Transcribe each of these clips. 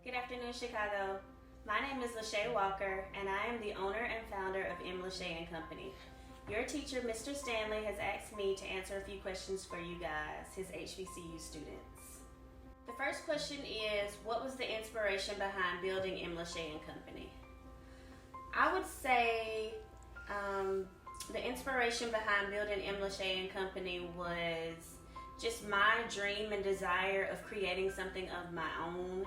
Good afternoon, Chicago. My name is Lachey Walker, and I am the owner and founder of M. Lachey & Company. Your teacher, Mr. Stanley, has asked me to answer a few questions for you guys, his HBCU students. The first question is, what was the inspiration behind building M. Lachey & Company? I would say the inspiration behind building M. Lachey & Company was just my dream and desire of creating something of my own.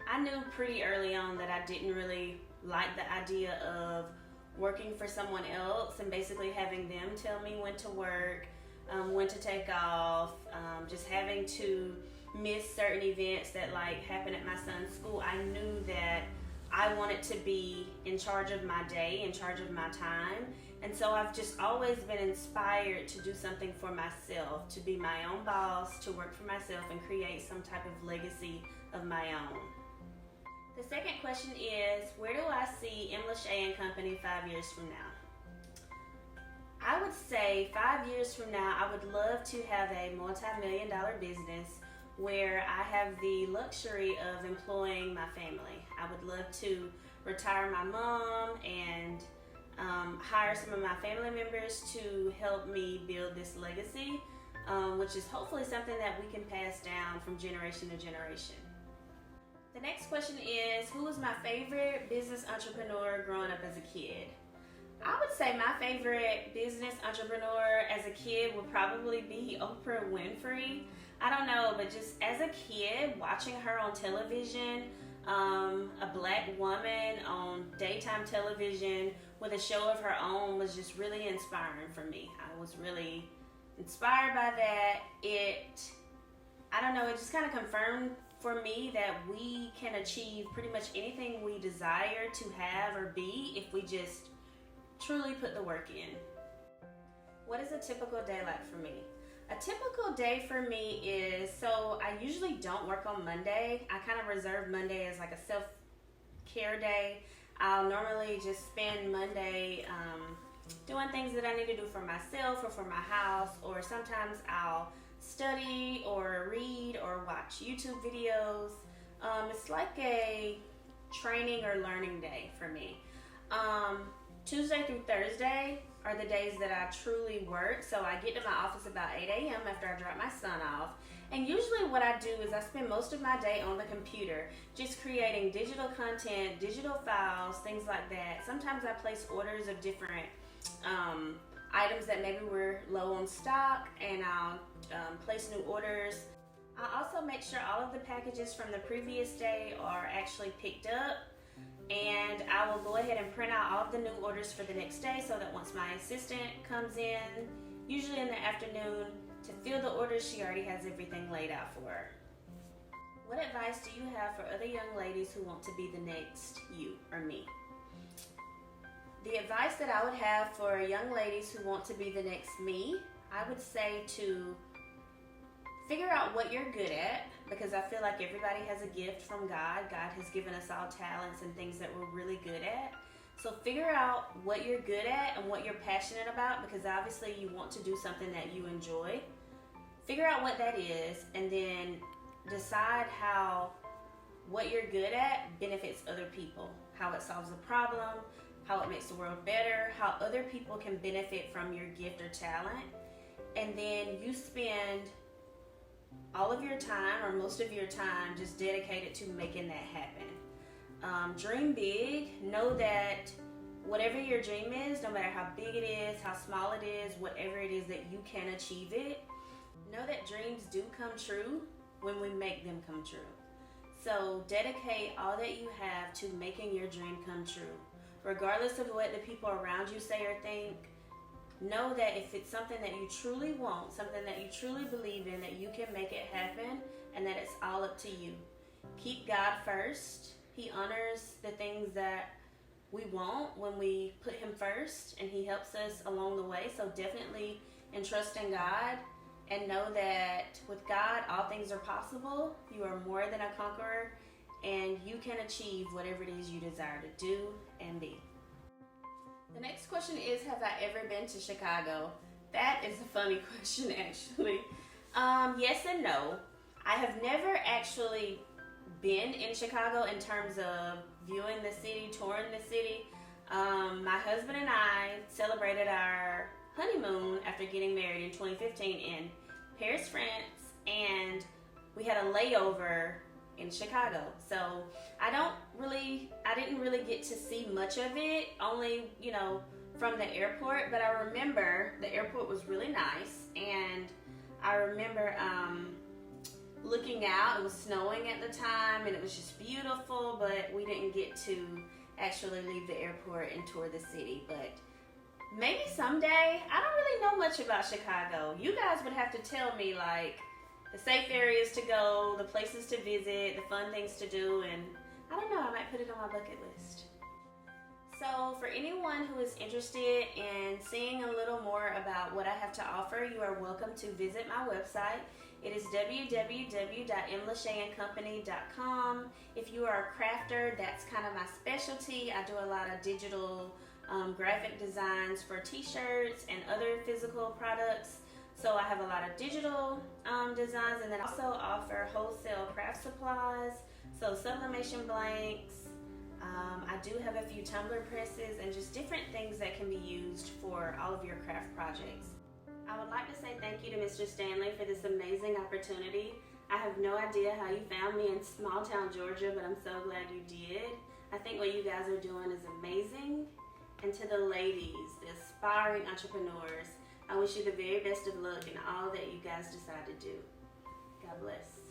I knew pretty early on that I didn't really like the idea of working for someone else and basically having them tell me when to work, when to take off, just having to miss certain events that happen at my son's school. I knew that I wanted to be in charge of my day, in charge of my time. And so I've just always been inspired to do something for myself, to be my own boss, to work for myself and create some type of legacy of my own. The second question is, where do I see M. Lachey & Company 5 years from now? I would say 5 years from now, I would love to have a multi-million-dollar business where I have the luxury of employing my family. I would love to retire my mom and hire some of my family members to help me build this legacy, which is hopefully something that we can pass down from generation to generation. The next question is, who was my favorite business entrepreneur growing up as a kid? I would say my favorite business entrepreneur as a kid would probably be Oprah Winfrey. I don't know, but just as a kid, watching her on television, a black woman on daytime television with a show of her own was just really inspiring for me. I was really inspired by that. I don't know, it just kind of confirmed for me that we can achieve pretty much anything we desire to have or be if we just truly put the work in. What is a typical day like for me? A typical day for me is, so I usually don't work on Monday. I kind of reserve Monday as like a self-care day. I'll normally just spend Monday doing things that I need to do for myself or for my house, or sometimes I'll study or read or watch YouTube videos. It's like a training or learning day for me. Tuesday through Thursday are the days that I truly work. So I get to my office about 8 a.m. after I drop my son off. And usually what I do is I spend most of my day on the computer, just creating digital content, digital files, things like that. Sometimes I place orders of different items that maybe were low on stock, and I'll place new orders. I also make sure all of the packages from the previous day are actually picked up, and I will go ahead and print out all of the new orders for the next day so that once my assistant comes in, usually in the afternoon, to fill the orders, she already has everything laid out for her. What advice do you have for other young ladies who want to be the next you or me? The advice that I would have for young ladies who want to be the next me, I would say to figure out what you're good at, because I feel like everybody has a gift from God. God has given us all talents and things that we're really good at. So figure out what you're good at and what you're passionate about, because obviously you want to do something that you enjoy. Figure out what that is, and then decide how what you're good at benefits other people, how it solves a problem, how it makes the world better, how other people can benefit from your gift or talent. And then you spend all of your time or most of your time just dedicated to making that happen. Dream big. Know that whatever your dream is, no matter how big it is, how small it is, whatever it is, that you can achieve it. Know that dreams do come true when we make them come true. So dedicate all that you have to making your dream come true. Regardless of what the people around you say or think, know that if it's something that you truly want, something that you truly believe in, that you can make it happen, and that it's all up to you. Keep God first. He honors the things that we want when we put Him first, and He helps us along the way. So definitely entrust in God, and know that with God, all things are possible. You are more than a conqueror, and you can achieve whatever it is you desire to do and be. The next question is, have I ever been to Chicago? That is a funny question, actually. Yes and no. I have never actually been in Chicago in terms of viewing the city, touring the city. My husband and I celebrated our honeymoon after getting married in 2015 in Paris, France, and we had a layover in Chicago. So I didn't really get to see much of it, only, from the airport, but I remember the airport was really nice, and I remember looking out. It was snowing at the time, and it was just beautiful, but we didn't get to actually leave the airport and tour the city. But maybe someday. I don't really know much about Chicago. You guys would have to tell me, like, the safe areas to go, the places to visit, the fun things to do, and I don't know, I might put it on my bucket list. So for anyone who is interested in seeing a little more about what I have to offer, you are welcome to visit my website. It is www.mlashayandcompany.com. If you are a crafter, that's kind of my specialty. I do a lot of digital graphic designs for t-shirts and other physical products. So I have a lot of digital designs, and then also offer wholesale craft supplies, so sublimation blanks. I do have a few tumbler presses and just different things that can be used for all of your craft projects. I would like to say thank you to Mr. Stanley for this amazing opportunity. I have no idea how you found me in small town Georgia, but I'm so glad you did. I think what you guys are doing is amazing. And to the ladies, the aspiring entrepreneurs, I wish you the very best of luck in all that you guys decide to do. God bless.